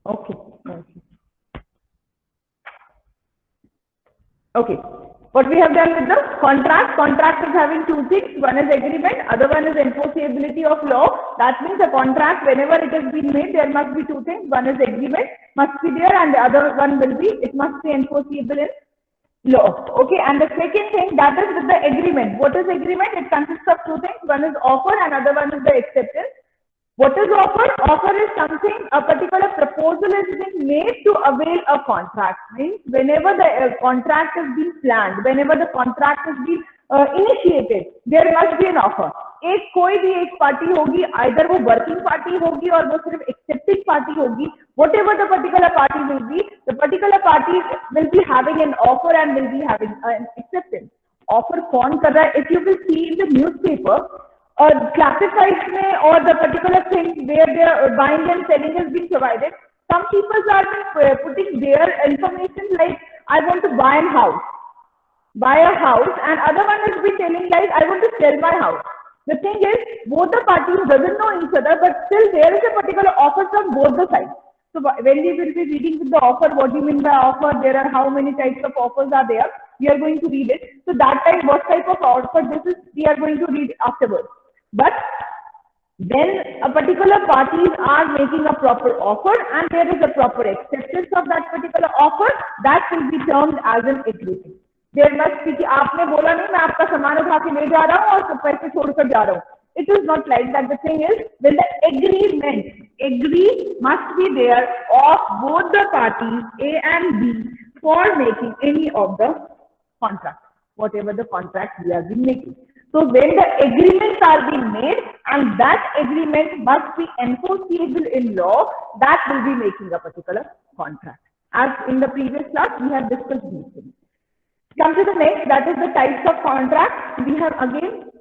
Okay. Okay. What we have done with the contract? Contract is having two things. One is agreement, other one is enforceability of law. That means the contract, whenever it has been made, there must be two things. One is agreement, must be there, and the other one will be, it must be enforceable in law. Okay, and the second thing, that is with the agreement. What is agreement? It consists of two things. One is offer, and other one is the acceptance. What is offer? Offer is something, a particular proposal is being made to avail a contract. Means whenever the contract is being planned, whenever the contract is being initiated, there must be an offer. एक कोई भी एक party होगी, either वो working party होगी और वो सिर्फ accepting party होगी, whatever the particular party will be, the particular party will be having an offer and will be having an acceptance. Offer कौन कर रहा है? If you will see in the newspaper, or classifieds में or the particular thing where their buying and selling is being provided, some people are putting their information like, I want to buy a house, and other one is be telling like, I want to sell my house. The thing is, both the parties doesn't know each other, but still there is a particular offer from both the sides. So when we will be reading with the offer, what do you mean by offer? There are how many types of offers are there? We are going to read it. So that time, what type of offer this is, we are going to read afterwards. But when a particular parties are making a proper offer and there is a proper acceptance of that particular offer, that will be termed as an agreement. There must be कि आपने बोला नहीं मैं आपका सामान उठा के ले जा रहा हूँ और पैसे छोड़कर जा रहा हूँ. It is not like that. The thing is, when the agree must be there of both the parties A and B for making any of the contract, whatever the contract we are making. So when the agreements are being made and that agreement must be enforceable in law, that will be making a particular contract. As in the previous class, we have discussed these things. Come to the next, that is the types of contracts. We have again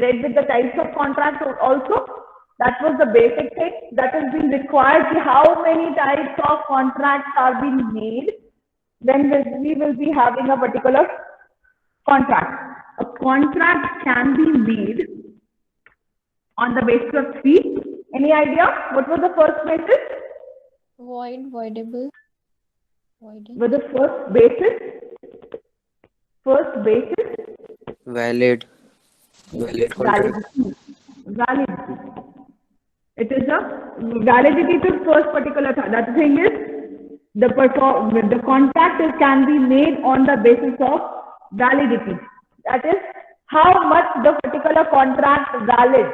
read with the types of contracts also. That was the basic thing that has been required. How many types of contracts are being made when we will be having a particular contract. A contract can be made on the basis of three. Any idea? What was the first basis? Void, voidable. Voiding. With the first basis? First basis? Valid. Validity. Validity. It is a validity to first particular thing. That thing is the contract can be made on the basis of validity. That is how much the particular contract valid,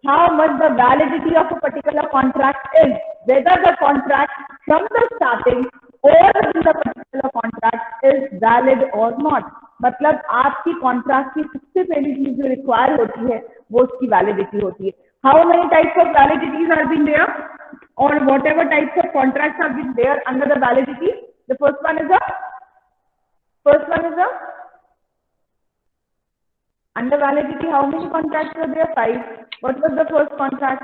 how much the validity of a particular contract is, whether the contract from the starting or in the particular contract is valid or not. मतलब आपकी contract की सबसे पहली चीज जो require होती है वो उसकी वैलिडिटी होती है. How many types of validities are been there or whatever types of contracts are been there under the validity. The first one is under validity. How many contracts were there? 5. What was the first contract?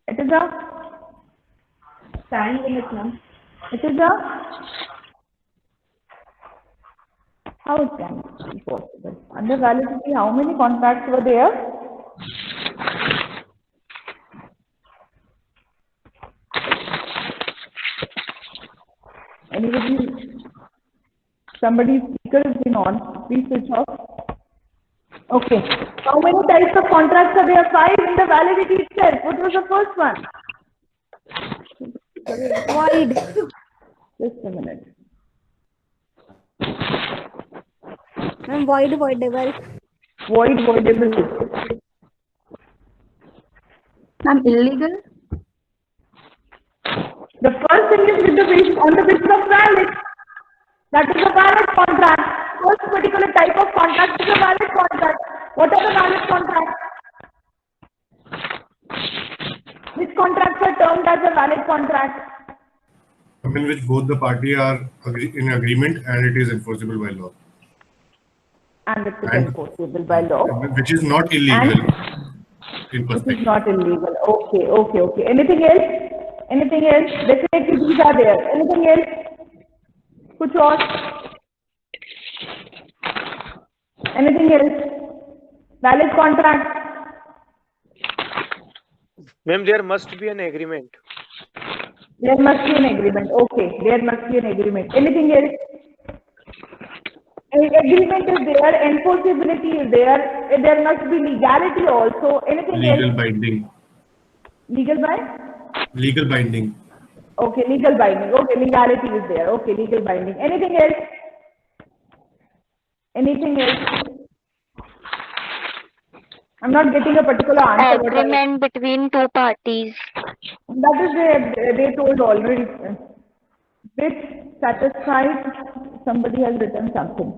It is a time limit, ma'am. It is a, how it can be possible? Under validity, how many contracts were there? Anybody? Somebody's speaker has been on. Please switch off. Okay. How many types of contracts are there? 5 in the validity itself. What was the first one? Void. Just a minute. Void, voidable. Void, voidable. Illegal. The first thing is with the basis, on the basis of valid. That is a valid contract. First particular type of contract is a valid contract. What are the valid contracts? Which contracts are termed as a valid contract? In which both the parties are in agreement and it is enforceable by law. And it is enforceable by law. Which is not illegal. In perspective. It is not illegal. Okay. Anything else? Definitely these are there. Anything else? कुछ और? Anything else? Valid contract? Ma'am, there must be an agreement. There must be an agreement. Okay, there must be an agreement. Anything else? Agreement is there, enforceability is there. There must be legality also. Anything Legal else? binding. Legal by? Legal binding. Okay, legal binding. Okay, legality is there. Okay, legal binding. Anything else? Anything else? I'm not getting a particular answer. Agreement between two parties. That is they told already. Which satisfied, somebody has written something.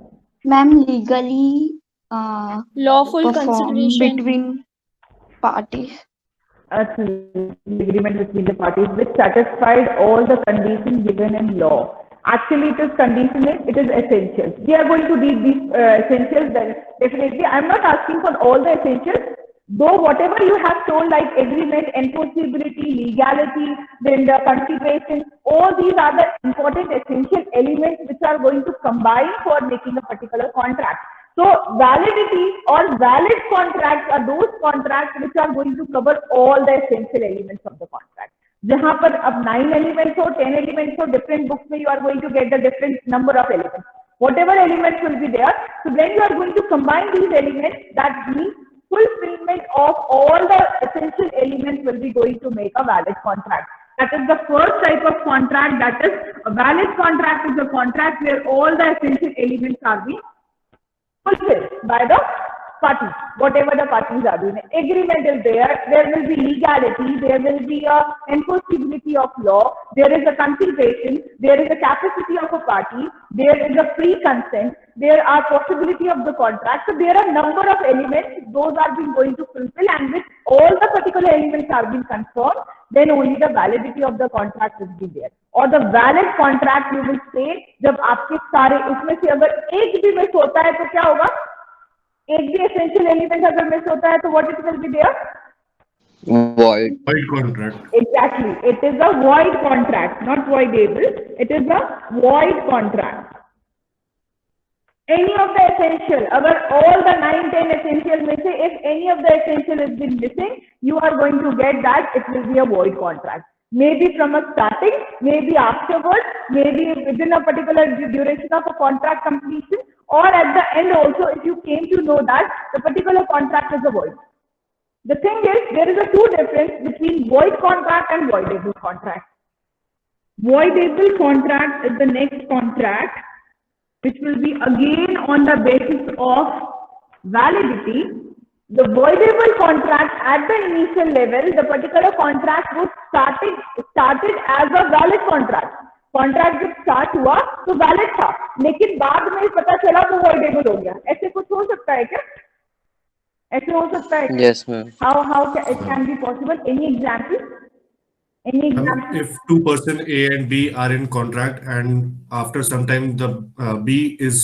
Ma'am, legally Lawful performed consideration. between parties. Agreement between the parties which satisfied all the conditions given in law. Actually, it is conditional, it is essential. We are going to read these essentials then definitely. I am not asking for all the essentials, though whatever you have told like agreement, enforceability, legality, then the consideration, all these are the important essential elements which are going to combine for making a particular contract. So validity or valid contracts are those contracts which are going to cover all the essential elements of the contract. जहाँ पर अब 9 elements or 10 elements or different books में you are going to get the different number of elements. Whatever elements will be there. So when you are going to combine these elements, that means fulfillment of all the essential elements will be going to make a valid contract. That is the first type of contract. That is a valid contract is a contract where all the essential elements are being fulfilled by the parties, whatever the parties are doing. Agreement is there will be legality, there will be a enforceability of law, there is a consideration, there is a capacity of a party, there is a pre-consent, there are possibility of the contract. So there are number of elements, those are being going to fulfill, and with all the particular elements are being confirmed, then only the validity of the contract will be there. और the valid contract you will say जब आपके सारे उसमें से अगर एक भी miss होता है तो क्या होगा? एक भी essential element अगर मिस होता है तो what it will be there? Void. Void contract. Exactly, it is a void contract, not voidable. It is a void contract. Any of the essential, अगर all the 9-10 essential में से if any of the essential has been missing, you are going to get that it will be a void contract. Maybe from a starting, maybe afterwards, maybe within a particular duration of a contract completion, or at the end also if you came to know that the particular contract is a void. The thing is, there is a two difference between void contract and voidable contract. Voidable contract is the next contract which will be again on the basis of validity. The voidable contract at the initial level, the particular contract was started as a valid contract. Contract जब start हुआ तो valid था, लेकिन बाद में पता चला वो वॉइडेबल हो गया. ऐसे कुछ हो सकता है क्या? ऐसे हो सकता है? Yes, ma'am. How it can be possible? Any example? Any example? If two person A and B are in contract, and after some time the B is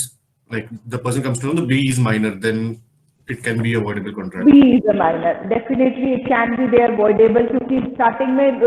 like the person comes to know the B is minor, then it can be a voidable contract. B is a minor. Definitely it can be there voidable क्योंकि starting में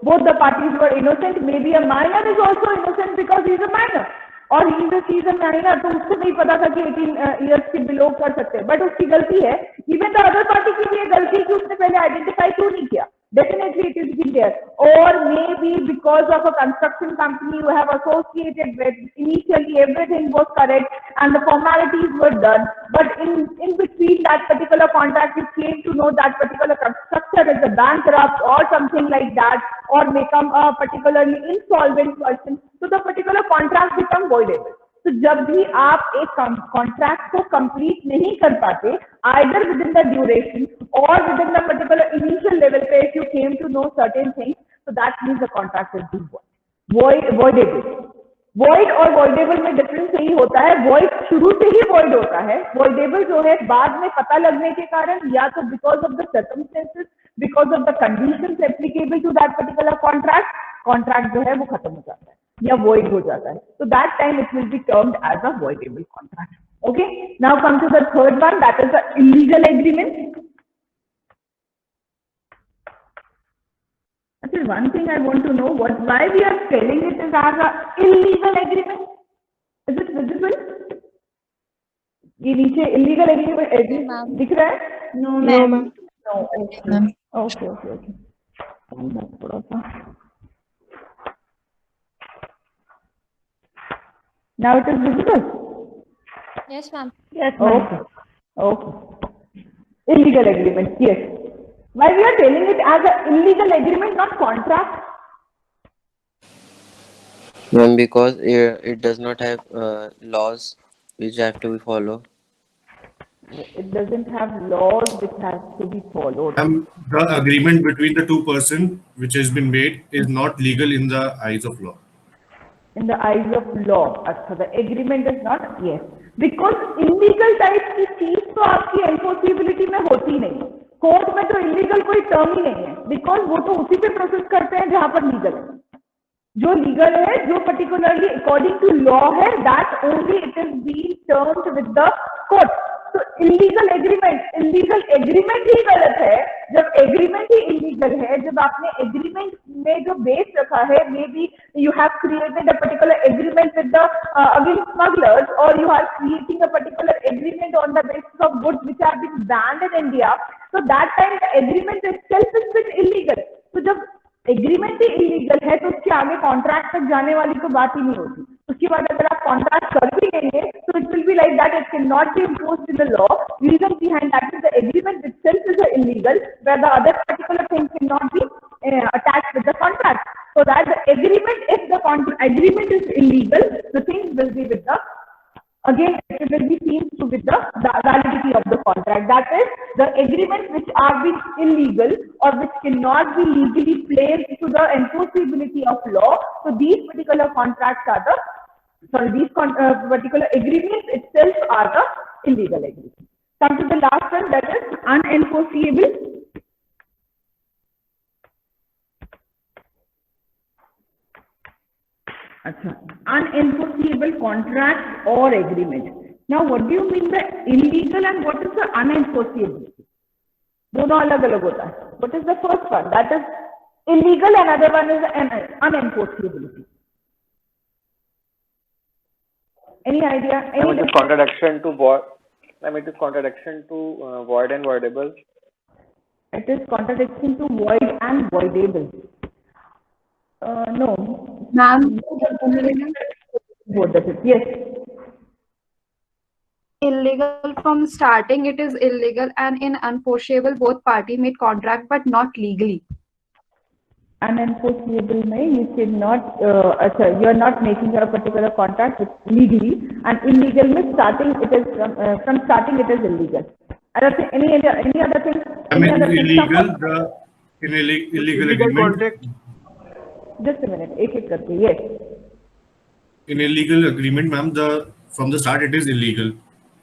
both the parties were innocent. Maybe a minor is also innocent because he is a minor. और he is a minor, तो उसको नहीं पता था कि 18 years के बिलोंग कर सकते हैं. बट उसकी गलती है. Even the other party की भी गलती कि उसने पहले आइडेंटिफाई क्यों नहीं किया. Definitely it is been there. Or maybe because of a construction company you have associated with, initially everything was correct and the formalities were done, but in between that particular contract you came to know that particular constructor is a bankrupt or something like that, or become a particularly insolvent person, so the particular contract become voidable. तो जब भी आप एक contract को complete नहीं कर पाते, either within the duration or within the particular initial level पे if you came to know certain things, so that means the contract will be voidable. Void और voidable में डिफरेंस यही होता है, void शुरू से ही void होता है, voidable जो है बाद में पता लगने के कारण या तो because of the circumstances, because of the conditions applicable to that particular contract जो है वो खत्म हो जाता है या void हो जाता है. So that time it will be termed as a voidable contract. Okay. Now come to the third one, that is the illegal agreement. Actually, one thing I want to know, why we are spelling it as a illegal agreement? Is it visible? ये नीचे illegal agreement दिख रहा है? No, ma'am. No. Okay. थोड़ा सा Now it is visible? Yes, ma'am. Yes, ma'am. Okay. Okay. Illegal agreement, yes. Why we are telling it as an illegal agreement, not contract? Ma'am, because it does not have laws which have to be followed. It doesn't have laws which have to be followed. The agreement between the two person which has been made is not legal in the eyes of law. In the eyes of law, अच्छा, the agreement is not, yes. Because illegal type की चीज तो आपकी enforceability में होती नहीं है. Court में तो illegal कोई term ही नहीं है. Because वो तो उसी पे प्रोसेस करते हैं जहां पर legal है. जो लीगल है, जो पर्टिकुलरली अकॉर्डिंग टू लॉ है, that only it is being termed with the court. तो इलीगल एग्रीमेंट ही गलत है. जब एग्रीमेंट ही इलीगल है, जब आपने एग्रीमेंट में जो बेस रखा है, maybe you have created a particular agreement with the against smugglers, और you are creating a particular agreement on the basis of goods which are being banned in India, so that time the agreement itself is bit illegal. तो जब agreement ही illegal है तो उसके आगे contract तक जाने वाली तो बात ही नहीं होती. उसके बाद अगर आप कॉन्ट्रैक्ट कर भी लेंगे तो it will be like that, it can not be imposed in the law. Reason behind that is the agreement itself is illegal, where the other particular things cannot be attached with the contract. So that the agreement, if the agreement is illegal, the things will be with the, again it will be seen to with the validity of the contract. That is, the agreements which are being illegal or which cannot be legally placed to the enforceability of law, so these particular contracts are the, these particular agreements itself are the illegal agreements. Come to the last one, that is unenforceable. Unenforceable contract or agreement. Now, what do you mean by illegal and what is the unenforceability? दोनों अलग अलग होता है. What is the first one? That is illegal, and other one is unenforceability. Any idea? Any it is contradiction to void. It is contradiction to void and voidable. It is contradiction to void and voidable. No. Ma'am, Yes. Illegal from starting, it is illegal, and in unenforceable, both party made contract but not legally. Unenforceable में you cannot, you are not making a particular contract with legally, and illegal में starting it is from starting it is illegal. Any other thing? I mean, illegal agreement. Just a minute, एक करके. Yes. In illegal agreement, ma'am, from the start it is illegal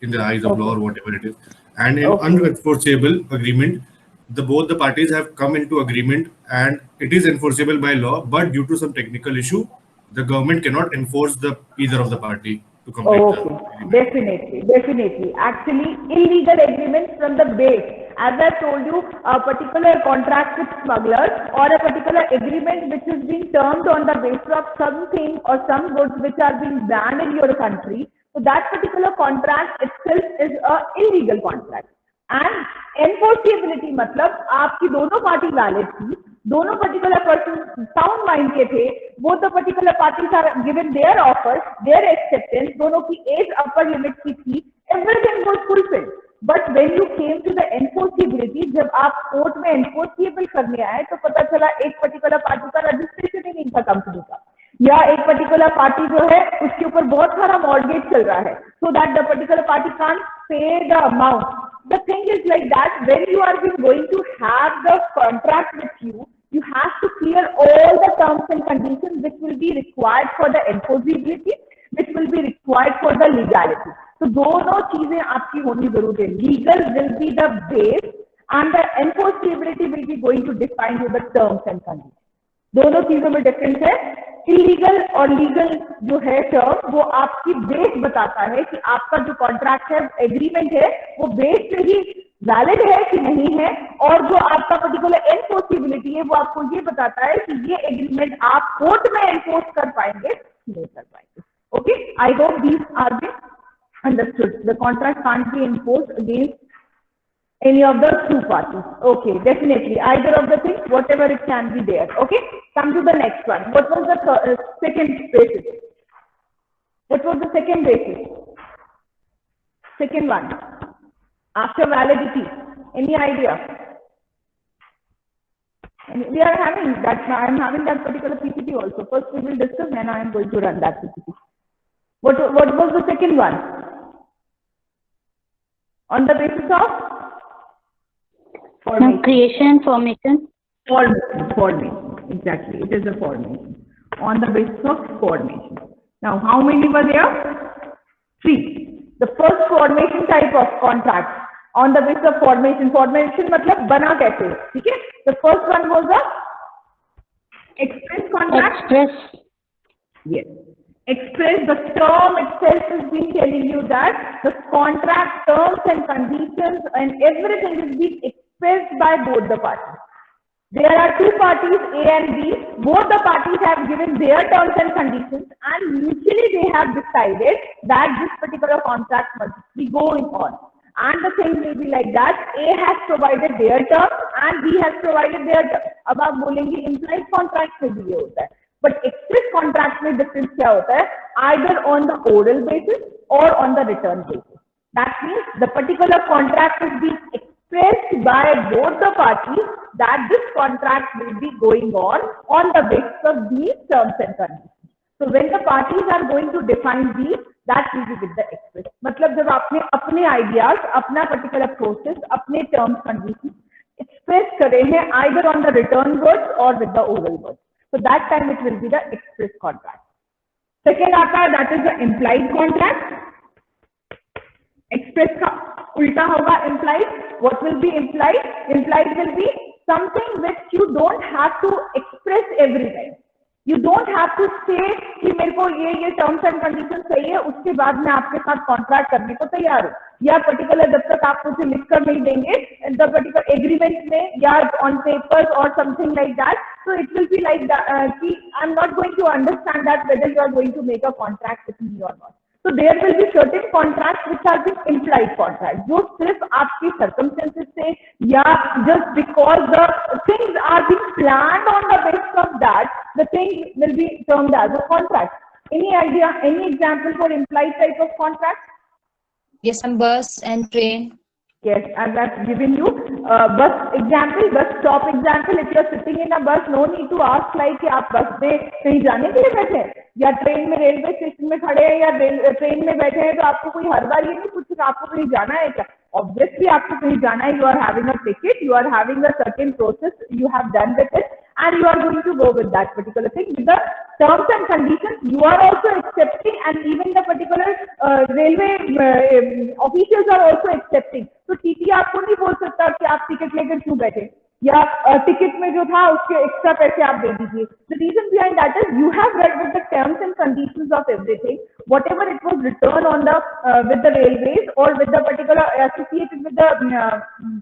in the eyes of law or whatever it is. And in unenforceable agreement, both the parties have come into agreement and it is enforceable by law, but due to some technical issue, the government cannot enforce either of the party to complete the agreement. Definitely. Actually, illegal agreements from the base. As I told you, a particular contract with smugglers or a particular agreement which is being termed on the basis of something or some goods which are being banned in your country. So that particular contract itself is a illegal contract. And enforceability मतलब आपकी दोनों party valid थी, दोनों particular person sound mind के थे, both the particular parties are given their offers, their acceptance, दोनों की age upper limit की थी, everything was fulfilled. But when you came to the enforceability, जब आप कोर्ट में enforceable करने आए तो पता चला एक particular पार्टी का रजिस्ट्रेशन ही नहीं था कंपनी का, या एक पर्टिकुलर पार्टी जो है उसके ऊपर बहुत सारा मॉर्गेज चल रहा है, so that the particular party can't pay the amount. The thing is like that, when you are going to have the contract with you, you have to clear all the terms and conditions which will be required for the enforceability, which will be required for the legality. So दोनों चीजें आपकी होनी जरूरी है. Legal will be the base and the enforceability will be going to define you the terms and conditions. दोनों चीजों में difference है. इलीगल और लीगल जो है टर्म, वो आपकी बेस बताता है कि आपका जो कॉन्ट्रैक्ट है, एग्रीमेंट है, वो बेस पे ही वैलिड है कि नहीं है, और जो आपका पर्टिकुलर एनफोर्सेबिलिटी है वो आपको ये बताता है कि ये एग्रीमेंट आप कोर्ट में एनफोर्स कर पाएंगे नहीं कर पाएंगे. Okay, I hope these are been understood. The contract can't be enforced against any of the two parties. Okay, definitely either of the things, whatever it can be there. Okay, come to the next one. What was the second basis? What was the second basis? Second one, after validity. Any idea? And we are having that. I am having that particular PPT also. First we will discuss, and I am going to run that PPT. What was the second one? On the basis of formation. Creation and formation. Formation. Exactly. It is a formation. On the basis of formation. Now, how many were there? 3. The first formation type of contract on the basis of formation. Formation मतलब बना कैसे? ठीक है? The first one was the express contract. Express. Yes. Express, the term itself has been telling you that the contract terms and conditions and everything is being expressed by both the parties. There are 2 parties, A and B. Both the parties have given their terms and conditions, and mutually they have decided that this particular contract must be going on. And the thing will be like that: A has provided their terms and B has provided their terms. अब आप बोलेंगे implied contract में भी ये होता है. But express contract में difference क्या होता है? Either on the oral basis or on the written basis. That means the particular contract is being expressed by both the parties that this contract will be going on the basis of these terms and conditions. So when the parties are going to define these, that will be with the express. मतलब जब आपने अपने ideas, अपना particular process, अपने terms conditions express करे हैं either on the written words or with the oral words. So that time it will be the express contract. Second आता है, that is the implied contract. Express का उल्टा होगा implied. What will be implied? Implied will be something which you don't have to express every time. You don't have to say कि मेरे को ये terms and conditions चाहिए, उसके बाद मैं आपके साथ contract करने को तैयार हूँ. या particular जब तक आप मुझे लिखकर नहीं देंगे, the particular agreement में या on papers or something like that. So it will be like that. I'm not going to understand that whether you are going to make a contract with me or not. So there will be certain contracts which are the implied contracts, जो सिर्फ आपकी circumstances से या just because the things are being planned on the basis of that, the thing will be termed as a contract. Any idea, any example for implied type of contract? Yes, some bus and train. Yes, as I've given you bus example, bus stop example. If you are sitting in a bus, no need to ask like कि आप बस में कहीं जाने के लिए बैठे हैं या ट्रेन में रेलवे स्टेशन में खड़े हैं या ट्रेन में बैठे हैं, तो आपको कोई हर बार ये नहीं पूछेगा आपको कहीं जाना है क्या. Obviously आपको कहीं जाना है. You are having a ticket, you are having a certain process you have done with it, and you are going to go with that particular thing with the terms and conditions you are also accepting, and even the particular railway officials are also accepting. तो TT आपको नहीं बोल सकता कि आप ticket लेकर क्यों बैठे या टिकट में जो था उसके एक्स्ट्रा पैसे आप दे दीजिए. The reason behind that is you have read with the terms and conditions of everything, whatever it was written on the with the railways or with the particular associated with the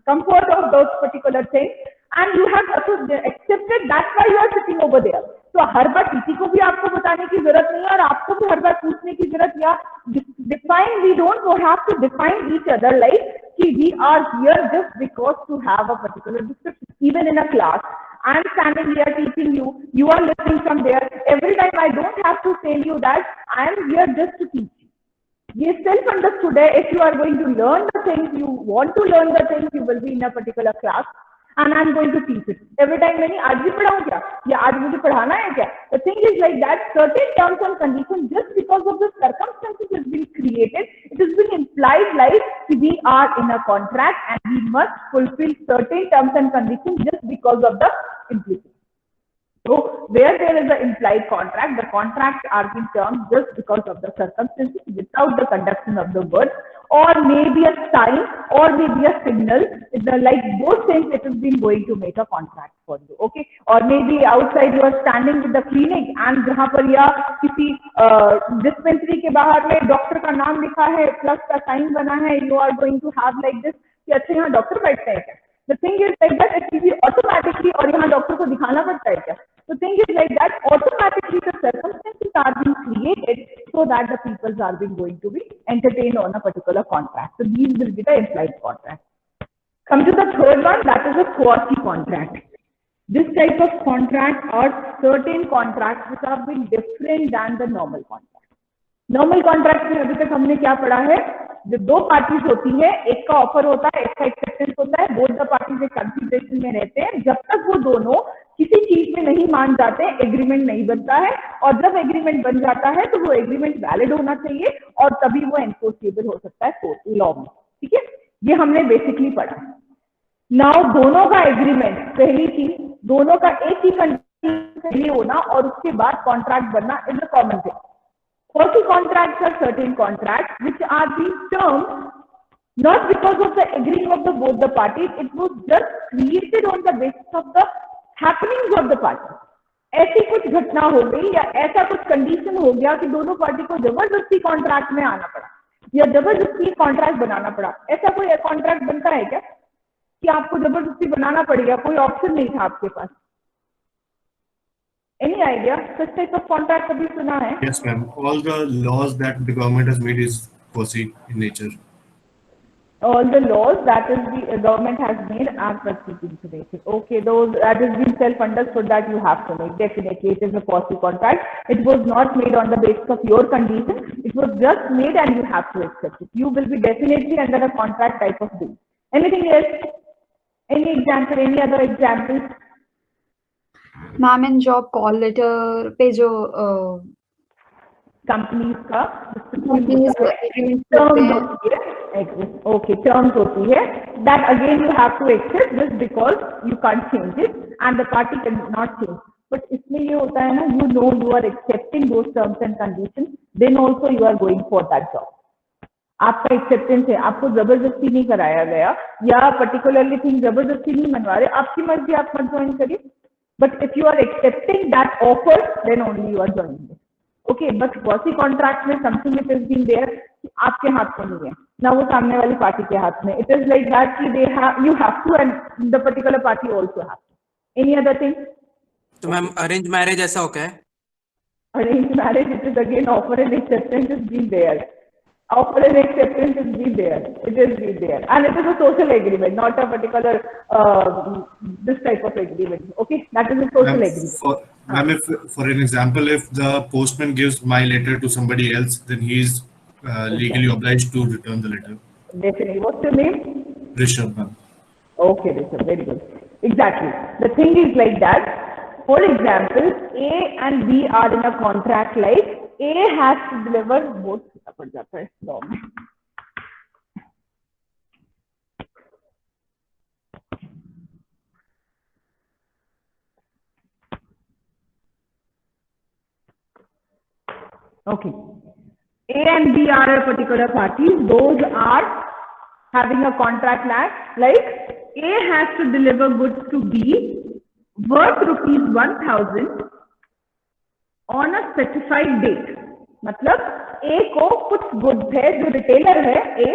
comfort of those particular things, and you have also accepted. That's why you are sitting over there. तो हर बार TT को भी आपको बताने की जरूरत नहीं है और आपको भी हर बार पूछने की जरूरत या define. We don't have to define each other like कि we are here just because to have a particular description. Even in a class, I am standing here teaching you. You are listening from there. Every time I don't have to tell you that I am here just to teach you. ये self understood है. If you are going to learn the things, you want to learn the things, you will be in a particular class. And I am going to teach it. Every time मैंने आज भी पढ़ाऊँ क्या या आज मुझे पढ़ाना है क्या? The thing is like that certain terms and conditions just because of the circumstances has been created. It has been implied like we are in a contract and we must fulfill certain terms and conditions just because of the implication. So where there is an implied contract, the contracts are being termed just because of the circumstances without the conduction of the word, or maybe a sign or maybe a signal. Like both things, it has been going to make a contract for you. Okay, or maybe outside you are standing with the clinic and जहाँ पर या किसी dispensary के बाहर में doctor का नाम लिखा है, प्लस का साइन बना है, you are going to have like this कि अच्छा यहाँ डॉक्टर बैठते हैं क्या? The thing is like that it will be automatically और यहाँ डॉक्टर को दिखाना पड़ता है क्या? The thing is like that automatically the circumstances are being created so that the people are being going to be entertained on a particular contract. So these will be the implied contract. Come to the third one, that is a quasi contract. This type of contract are certain contracts which have been different than the normal contract. Normal contract में अभी तक हमने क्या पढ़ा है, जो दो parties होती है, एक का ऑफर होता है, एक का एक्सेप्टेंस होता है, बोथ द पार्टीज एक कंसिडरेशन में रहते हैं, जब तक वो दोनों किसी चीज में नहीं मान जाते एग्रीमेंट नहीं बनता है, और जब एग्रीमेंट बन जाता है तो वो एग्रीमेंट वैलिड होना चाहिए और तभी वो एनफोर्सेबल हो सकता है लॉ में। ठीक है, ये हमने बेसिकली पढ़ा। नाउ दोनों का एग्रीमेंट, पहली चीज दोनों का एक ही कंडीशन सही होना और उसके बाद कॉन्ट्रैक्ट बनना is a common thing. Quasi contracts are certain contracts which are being termed not because of the agreeing of the both the parties, it was just created on the basis of the happenings of the parties. ऐसी कुछ घटना हो गई या ऐसा कुछ condition हो गया कि दोनों पार्टी को जबरदस्ती कॉन्ट्रैक्ट में आना पड़ा या जबरदस्ती कॉन्ट्रैक्ट बनाना पड़ा। ऐसा कोई कॉन्ट्रैक्ट बनता है क्या कि आपको जबरदस्ती बनाना पड़ेगा, कोई ऑप्शन नहीं था आपके पास? Any idea? Such type of contract कभी सुना है? Yes, ma'am. All the laws that the government has made is quasi in nature. All the laws that is the government has made are proceeding today. Okay, those that has been self-understood that you have to make. Definitely, it is a quasi contract. It was not made on the basis of your condition. It was just made and you have to accept it. You will be definitely under a contract type of deal. Anything else? Any example? Any other examples? Ma'am in job call letter पे जो companies का terms होती है, okay terms होती है, that again you have to accept this because you can't change it and the party can not change. But इसमें ये होता है ना, you know you are accepting those terms and condition, then also you are going for that job. आपका acceptance है, आपको जबरदस्ती नहीं कराया गया या पर्टिकुलरली थिंग जबरदस्ती नहीं मनवा रहे, आपकी मर्जी, आप मत ज्वाइन करिए। But if you are accepting that offer, then only you are joining it. Okay, but quasi contract में something it has been there, आपके हाथ में नहीं है, ना वो सामने वाली पार्टी के हाथ में। It is like that कि they have, you have to, and the particular party also have to. Any other thing? तो मैम अरेंज मैरिज ऐसा हो क्या है? Arranged marriage, it is again offer and acceptance is been there. Offer and acceptance is be there. It is be there, and it is a social agreement, not a particular this type of agreement. Okay, that is a social agreement. Ma'am, if for an example, if the postman gives my letter to somebody else, then he is legally obliged to return the letter. Definitely. What's your name? Rishabh, ma'am. Okay, Rishabh. Very good. Exactly. The thing is like that. For example, A and B are in a contract. Like A has to deliver both. पड़ जाता है law में। Okay, A and B are a particular parties. Those are having a contract like A has to deliver goods to B worth ₹1,000 on a specified date. मतलब ए को कुछ goods है, जो retailer है ए,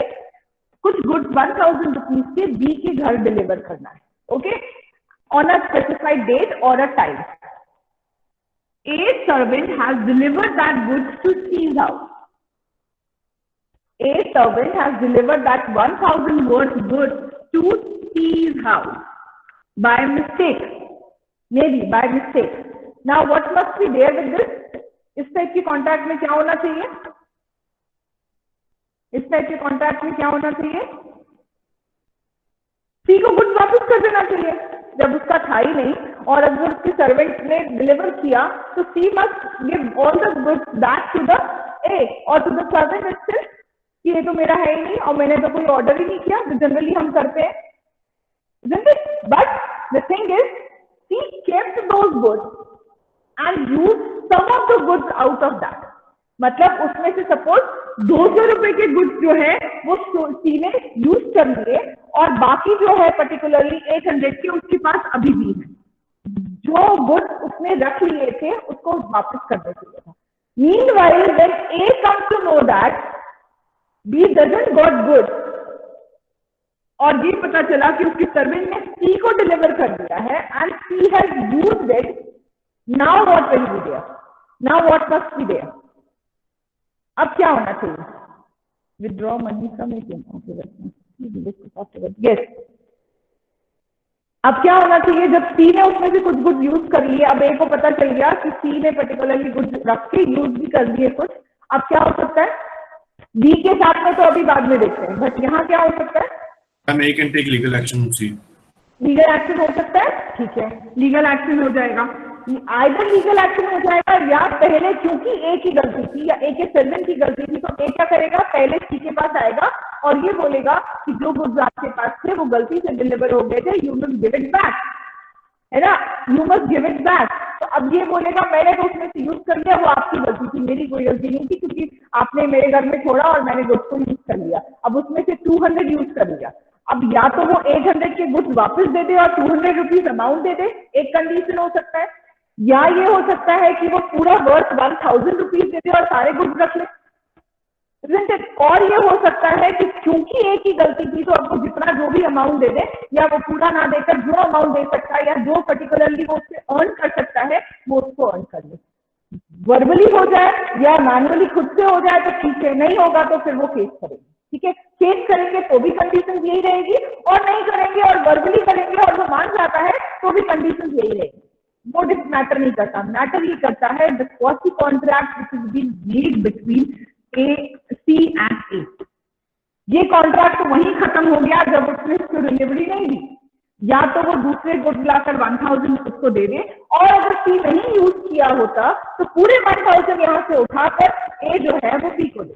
कुछ गुड्स 1000 रुपीज के B के घर डिलीवर करना है। Okay, on a specified date और a time. A servant has delivered that goods to C's house. A servant has delivered that 1000 worth goods to C's house by mistake, maybe by mistake. Now what must be there with this? इस type की contract में क्या होना चाहिए? इस type के contract में क्या होना चाहिए? सी को गुड्स वापस कर देना चाहिए जब उसका था ही नहीं, और अगर उसके सर्वेंट ने डिलीवर किया तो C must give all the goods back to the A और टू द सर्वेंट इटसेल्फ कि ये तो मेरा है ही नहीं और मैंने तो कोई ऑर्डर ही नहीं किया, जो जनरली हम करते हैं, isn't it? But the thing is, she kept those goods and used some of the goods out of that. मतलब उसमें से सपोज 200 रुपए के गुड्स जो है वो सी ने यूज कर लिए और बाकी जो है पर्टिकुलरली 800 के उसके पास अभी भी है। जो गुड्स उसने रख लिए थे उसको वापस करना चाहिए था। Meanwhile, when A comes to know that B doesn't got goods और ये पता चला कि उसके सर्वेंट ने C को डिलीवर कर दिया है and C has used it, now what will be there? Now what must be there? अब क्या होना चाहिए? Withdraw money from ATM. Okay, yes. अब क्या होना चाहिए? जब C ने उसमें से कुछ गुड्स यूज कर लिए, अब A को पता चल गया कि C ने पर्टिकुलरली गुड्स रख के यूज भी कर लिए कुछ, अब क्या हो सकता है, बी के साथ में तो अभी बाद में देखते हैं, बट यहाँ क्या हो सकता है, ma'am A can take legal action C, legal action हो सकता है, ठीक है, लीगल एक्शन हो जाएगा, आइदर लीगल एक्शन हो जाएगा या पहले क्योंकि ए की गलती थी या ए के सर्वेंट की गलती थी तो ए क्या करेगा, पहले सी के पास आएगा और ये बोलेगा कि जो गुड्स आपके पास थे वो गलती से डिलीवर हो गए थे, you must give it back, है ना, you must give it back. तो अब ये बोलेगा मैंने तो उसमें से यूज कर लिया, वो आपकी गलती थी, मेरी कोई गलती नहीं थी, क्योंकि आपने मेरे घर में छोड़ा और मैंने गुड्स को यूज कर लिया, अब उसमें से 200 यूज कर लिया। अब या तो वो 800 के गुड्स वापस दे दे और 200 रुपीज अमाउंट दे दे, एक कंडीशन हो सकता है, या ये हो सकता है कि वो पूरा वर्थ 1000 रुपीज दे दे और सारे गुड्स रख ले, और ये हो सकता है कि क्योंकि एक ही गलती थी तो आपको जितना जो भी अमाउंट दे दे या वो पूरा ना देकर जो अमाउंट दे सकता है या जो पर्टिकुलरली वो उससे अर्न कर सकता है वो उसको अर्न कर ले, वर्बली हो जाए या मैनुअली खुद से हो जाए तो ठीक है, नहीं होगा तो फिर वो केस करेंगे, ठीक है, केस करेंगे तो भी कंडीशन यही रहेगी, और नहीं करेंगे और वर्बली करेंगे और वो मान जाता है तो भी कंडीशन यही रहेगी, वो मैटर नहीं करता, मैटर ये करता है the quasi contract which is been made between A C and A, ये कॉन्ट्रैक्ट वहीं खत्म हो गया जब उसने उसको डिलीवरी नहीं दी, या तो वो दूसरे गुड्स लाकर 1000 उसको दे दे, और अगर सी नहीं यूज किया होता तो पूरे 1000 यहाँ से उठाकर ए जो है वो सी को दे,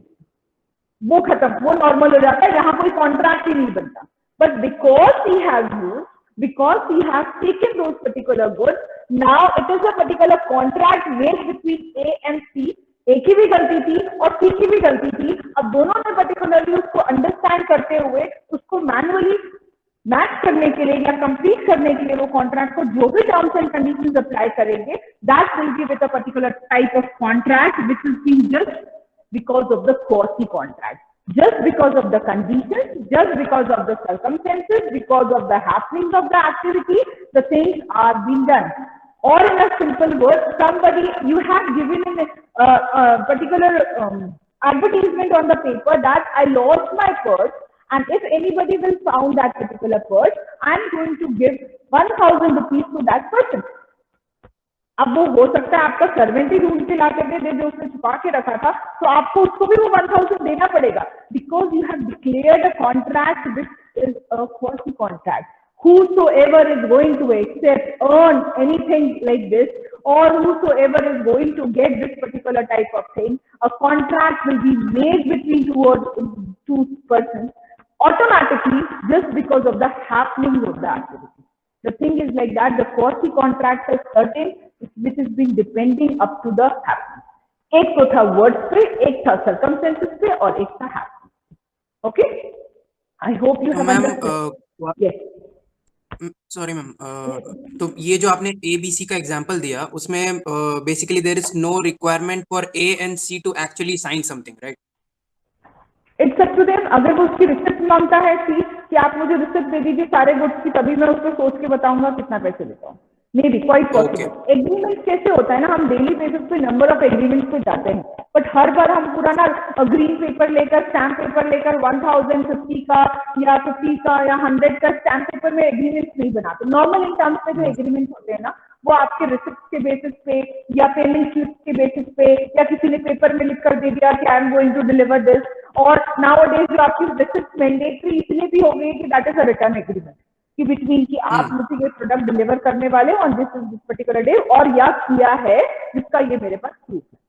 वो खत्म, वो नॉर्मल हो जाता है, यहाँ कोई कॉन्ट्रैक्ट ही नहीं बनता, but because he has used, because he has taken those particular goods, now it is a particular contract made between A and C, A की भी गलती थी और C की भी गलती थी, अब दोनों ने पर्टिकुलरली उसको अंडरस्टैंड करते हुए उसको मैनुअली मैच करने के लिए या कंप्लीट करने के लिए वो कॉन्ट्रैक्ट को जो भी टर्म्स एंड कंडीशंस अप्लाई करेंगे, that will be with a particular type of contract which is being just because of the quasi contract, just because of the conditions, just because of the circumstances, because of the happenings of the activity, the things are being done. Or in a simple word, somebody, you have given in a particular advertisement on the paper that I lost my purse, and if anybody will found that particular purse, I am going to give 1000 rupees to that person. अब वो हो सकता है आपका servant ही ढूंढ के ला कर दे जो उसने छुपा के रखा था, तो आपको उसको भी वो 1000 देना पड़ेगा, because you have declared a contract which is a quasi contract. Whosoever is going to accept, earn anything like this, or whosoever is going to get this particular type of thing, a contract will be made between two persons automatically just because of the happenings of the activity. The thing is like that, the quasi contract is certain, which has been depending up to the happening. एक तो था words पे, एक था circumstances पे और एक था happening. Okay? I hope you have understood. Yes. Sorry ma'am, तो ये जो आपने ए बी सी का एग्जांपल दिया उसमें basically there is no requirement for A and C to actually sign something, right? It's up to them. अगर वो उसकी रिसिप्ट मांगता है कि आप मुझे रिसिप्ट दे दीजिए सारे गुड्स की, तभी मैं उसको सोच के बताऊंगा कितना पैसे लेता हूँ, may be quite possible. Agreement कैसे होता है ना, हम डेली बेसिस पे नंबर ऑफ एग्रीमेंट्स पे जाते हैं, बट हर बार हम पूरा ना ग्रीन पेपर लेकर, स्टैम्प पेपर लेकर 1050 का या 50 का या 100 का स्टैम्प पेपर में एग्रीमेंट्स नहीं बनाते. नॉर्मल इन टर्म्स में जो एग्रीमेंट होते हैं ना, वो आपके रिसिप्ट के बेसिस पे या पेमेंट स्लिप के बेसिस पे या किसी ने पेपर में लिख कर दे दिया कि I am going to deliver this, और नाउअडेज जो आपकी रिसिप्ट मैंडेटरी इसलिए भी हो गई कि that is a return agreement, कि विच मीन कि आप मुझे ये प्रोडक्ट डिलीवर करने वाले ऑन दिस पर्टिकुलर डे, और या किया है जिसका ये मेरे पास प्रूफ है.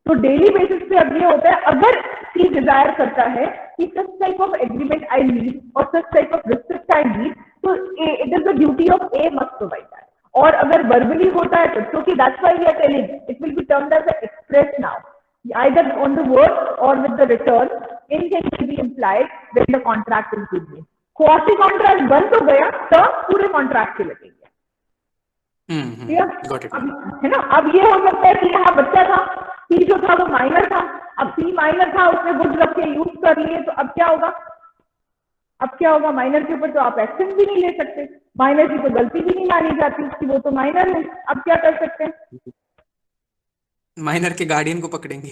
तो डेली बेसिस पे अब ये होता है, अगर सी डिजायर करता है कि such type of agreement I need और such type of receipt I need, तो it is the duty of A must provide that. और अगर वर्बली होता है तो that's why we are telling it will be termed as a express now, either on the word or with the return, anything will be implied when the contract is given. Quasi contract बंद हो गया तो पूरे contract के लगेंगे. है ना. अब ये हो सकता है कि यहाँ बच्चा था, सी जो था वो माइनर था, अब सी माइनर था, उसने गुड्स रख के यूज कर लिए, तो अब क्या होगा, माइनर के ऊपर तो आप एक्शन भी नहीं ले सकते, माइनर की तो गलती भी नहीं मानी जाती उसकी, वो तो माइनर है. अब क्या कर सकते हैं, माइनर के गार्डियन को पकड़ेंगे.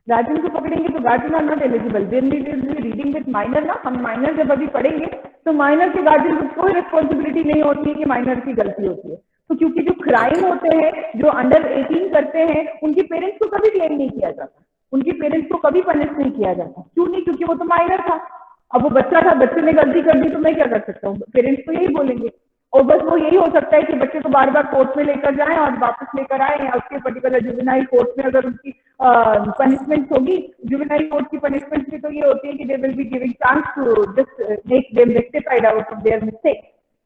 तो guardian are not eligible. Reading with minor ना, हम माइनर जब अभी पढ़ेंगे तो माइनर के गार्डियन को कोई रिस्पॉन्सिबिलिटी नहीं होती है कि माइनर की गलती होती है. तो क्योंकि जो क्राइम होते हैं, जो अंडर 18 करते हैं, उनके पेरेंट्स को कभी ब्लेम नहीं किया जाता. उनके पेरेंट्स को कभी पनिश नहीं किया जाता। क्यों नहीं? क्योंकि वो तो माइनर था, अब वो बच्चा था, बच्चे ने गलती कर दी तो मैं क्या कर सकता हूँ? पेरेंट्स तो यही बोलेंगे, और बस वो यही हो सकता है कि बच्चे को बार बार कोर्ट में लेकर जाएं और वापस लेकर आए, या उसके पर्टिकुलर जुवेनाइल कोर्ट में अगर उनकी पनिशमेंट होगी, जुवेनाइल कोर्ट की पनिशमेंट भी तो ये होती है कि they will be giving chance to just make them rectified out of their mistake,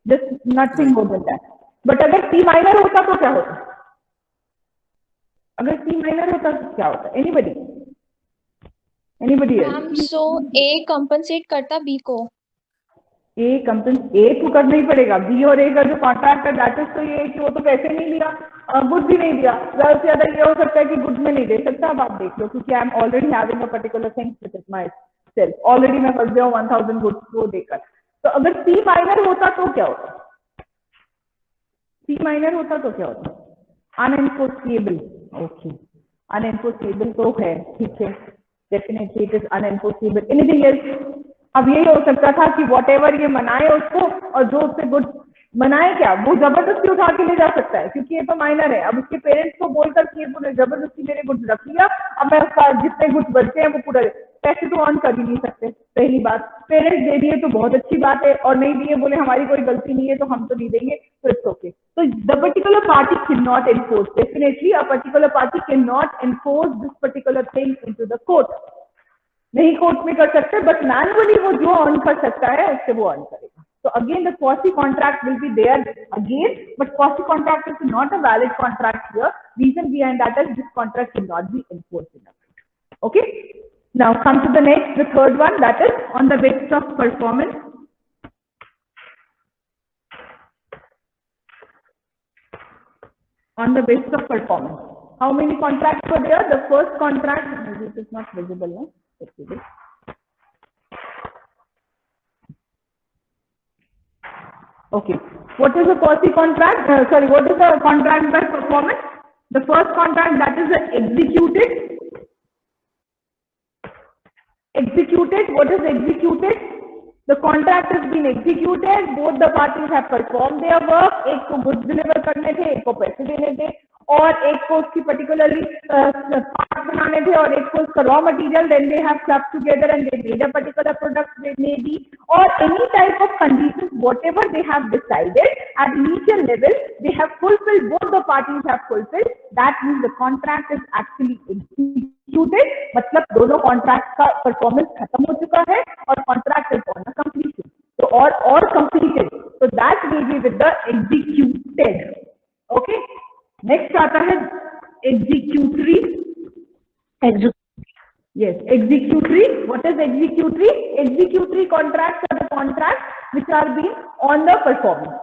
just nothing more than that. But अगर सी माइनर होता तो क्या होता? अगर सी माइनर होता तो क्या होता? एनीबडी मैम सो ए कंपनसेट करता बी को। ए को करना ही पड़ेगा। बी और ए का जो कॉन्ट्रैक्ट है दैट इज तो ये है कि वो तो पैसे नहीं लिया, गुड भी नहीं दिया, ज्यादा से ज्यादा ये हो सकता है कि गुड में नहीं दे सकता। अब आप देख लो, क्योंकि I am already having a particular thing with my self, already मैं फंस गया हूं 1000 गुड्स को देकर। तो अगर सी माइनर होता तो क्या होता? सी माइनर होता तो क्या होता? अनएनफोर्सेबल। ओके, अनएनफोर्सेबल तो है, ठीक है, definitely it is unenforceable. Anything else? अब यही हो सकता था कि व्हाटएवर ये मनाए उसको, और जो उससे गुड मनाए क्या, वो जबरदस्ती उठा के ले जा सकता है, क्योंकि ये तो माइनर है। अब उसके पेरेंट्स को बोलकर कि ये जबरदस्ती मेरे गुड्स रख लिया, अब मैं उसका जितने गुड्स बचते हैं वो पूरा, पैसे तो ऑन कर ही नहीं सकते। पहली बात, पेरेंट्स दे दिए तो बहुत अच्छी बात है, और नहीं दिए बोले हमारी कोई गलती नहीं है तो हम तो नहीं देंगे, तो इट्स ओके। तो the particular party can not enforce, definitely a particular party can not enforce this particular thing into the court. नहीं कोर्ट में कर सकते, बट मैनुअली वो जो अर्न कर सकता है उससे वो अर्न करेगा। तो again the quasi contract will be there again, but quasi contract is not a valid contract here. Reason behind that is this contract can not be enforced in a court. Okay, now come to the next, the third one, that is on the basis of performance. On the basis of performance, how many contracts were there? The first contract, maybe it is not visible, no? Okay, what is a quasi contract? What is a contract by performance? The first contract, that is executed. What is executed? The contract has been executed. Both the parties have performed their work. एक को goods deliver करने थे, एक को पैसे देने थे, और एक को उसकी particularly parts बनाने थे, और एक को उसका raw material. Then they have clubbed together and they made a particular product, maybe, or any type of conditions, whatever they have decided at initial level, they have fulfilled. Both the parties have fulfilled. That means the contract is actually executed. मतलब दोनों contract का performance खत्म हो चुका है और contract is on completion. तो और कंप्लीटेड, तो that will be with the executed. Okay, next आता है executory. Yes, executory. What is executory? Executory contracts are the contracts which are being on the performance,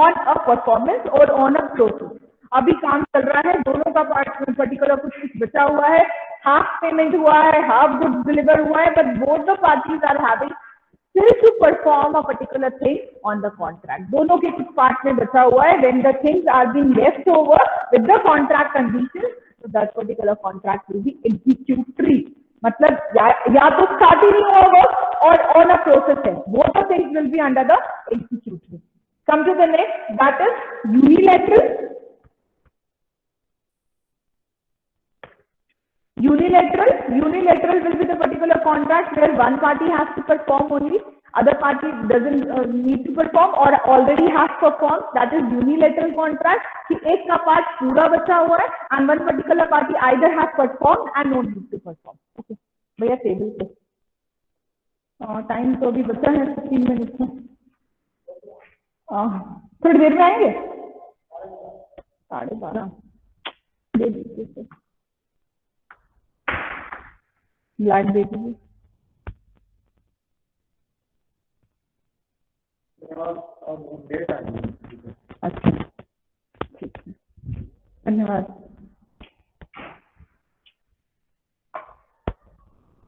on a performance or on a process. अभी काम चल रहा है, दोनों का part particular कुछ बचा हुआ है, हाफ पेमेंट हुआ है, हाफ गुड्स डिलीवर हुआ है, but both the parties are having still to perform a particular thing on the contract. दोनों के कुछ पार्ट में बचा हुआ है, when the things are being left over with the contract conditions, so that particular contract will be executory. मतलब या तो स्टार्ट ही नहीं हुआ वर्क और ऑन अ प्रोसेस है, both the things will be under the executory. Come to the next, that is unilateral. Unilateral will be the particular contract where one party has to perform only, other party doesn't need to perform or already has performed. That is unilateral contract कि एक का part पूरा बचा हुआ है and one particular party either has performed and no need to perform. Okay, भैया table पे time तो अभी बचा है 15 मिनट में, थोड़ी देर में आएंगे, 12:30 दे दीजिए, ब्लैक दे दीजिए। अच्छा, ठीक है, धन्यवाद।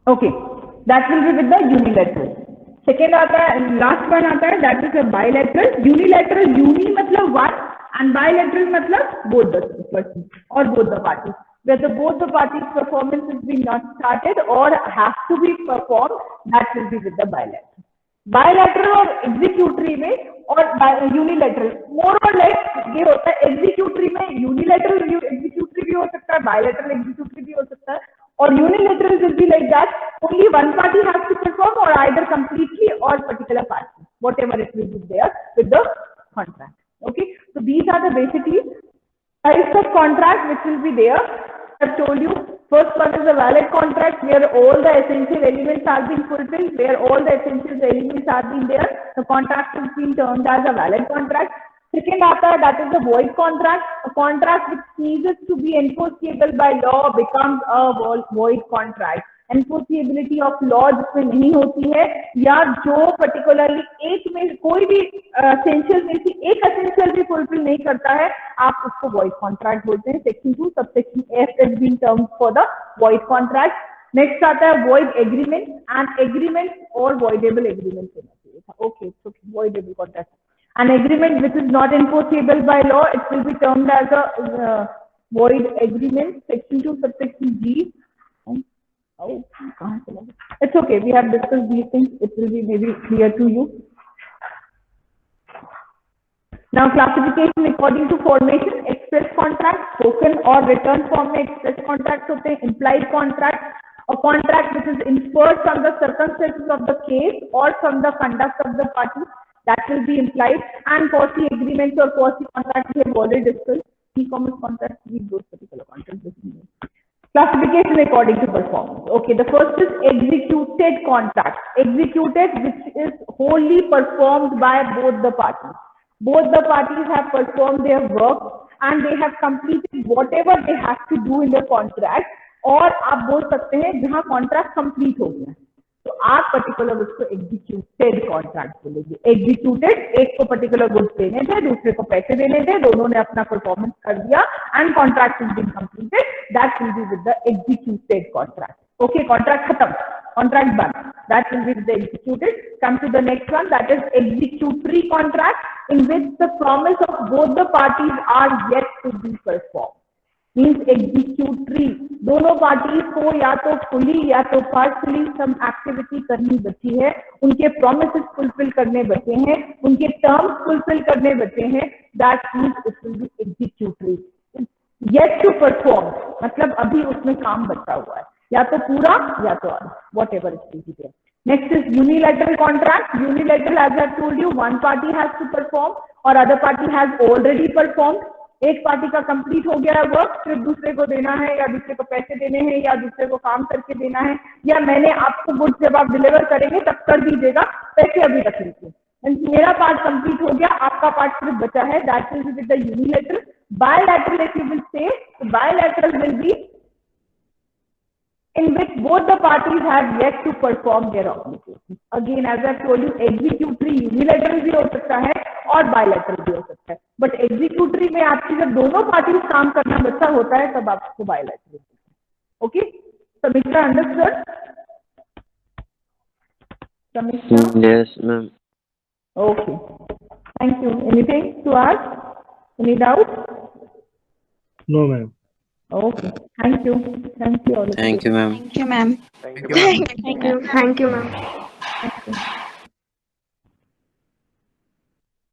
Okay, that will be with the unilateral. Second आता है, लास्ट वन आता है, that is a bilateral. Unilateral, uni मतलब one and bilateral matlab both the person or both the parties, whether both the parties performance has been not started or has to be performed, that will be with the bilateral. Bilateral और executory में और unilateral more or less ये होता है, executory में unilateral executory भी हो सकता है, bilateral executory भी हो सकता है, or unilateral will be like that. Only one party has to perform, or either completely or particular party, whatever it will be there with the contract. Okay, so these are the basically types of contract which will be there. I've told you, first one is a valid contract where all the essential elements are being fulfilled, where all the essential elements are being there. The contract is being termed as a valid contract. Second आता है, that is a void contract. A contract which ceases to be enforceable by law becomes a void contract. Enforceability of law जिसमें नहीं होती है, या जो particularly एक में कोई भी essential में से एक essential भी fulfill नहीं करता है, आप उसको void contract बोलते हैं. Section 2 subsection F is being termed for the void contract. Next आता है void agreement, and agreement or voidable agreement होना चाहिए था. Okay, it's okay, voidable contract. An agreement which is not enforceable by law, it will be termed as a void agreement. Section 2 subsection G. Oh, it's okay. We have discussed these things. It will be maybe clear to you. Now, classification according to formation: express contract, spoken or written form में express contract होते हैं. Implied contract, a contract which is inferred from the circumstances of the case or from the conduct of the party, that will be implied. And quasi agreements or quasi contracts we have already discussed. E-commerce contracts, we those particular contracts. Classification according to performance. Okay, the first is executed contract. Executed, which is wholly performed by both the parties. Both the parties have performed their work and they have completed whatever they have to do in the contract. और आप बोल सकते हैं जहां contract complete हो गया, तो आप पर्टिकुलर उसको एग्जीक्यूटेड कॉन्ट्रैक्ट बोलेंगे. एग्जीक्यूटेड, एक को पर्टिकुलर गुड्स देने थे, दूसरे को पैसे देने थे, दोनों ने अपना परफॉर्मेंस कर दिया and contract is been completed, that will be with the executed contract. Okay, contract खत्म, कॉन्ट्रैक्ट बंद, that will be with the executed. Come to the next one, that is executory contract in which the promise of both the parties are yet to be perform. Means executory, दोनों parties को या तो fully या तो partially some activity करनी बची है, उनके प्रोमिसेस फुलफिल करने बचे हैं, उनके टर्म्स फुलफिल करने बचे हैं. That means it will be executory. Yet to perform मतलब अभी उसमें काम बचा हुआ है, या तो पूरा या तो whatever it will be. Next is unilateral contract. Unilateral, as I told you, one party has to perform और other party has already perform. एक पार्टी का कंप्लीट हो गया वर्क, फिर दूसरे को देना है, या दूसरे को पैसे देने हैं, या दूसरे को काम करके देना है, या मैंने आपको गुड्स जब आप डिलीवर करेंगे तब कर दीजिएगा, पैसे अभी रख लीजिए. मेरा पार्ट कंप्लीट हो गया, आपका पार्ट सिर्फ बचा है. That will be with the unilateral. Bilateral, if you will say, bilateral will be in which both the parties have yet to perform their obligations. Again, as I told you, executory unilateral भी हो सकता है और bilateral भी हो सकता है. But executory में आपकी जब दोनों पार्टीज काम करना बच्चा होता है तब आपको bilateral. Okay, Samitra, understood? Samitra? Yes, ma'am. Okay, thank you. Anything to ask? Any doubt? No, ma'am. Okay, thank you. Thank you all. Thank you, ma'am. Thank you, ma'am. Thank you. Thank you. Thank you, ma'am. Thank you.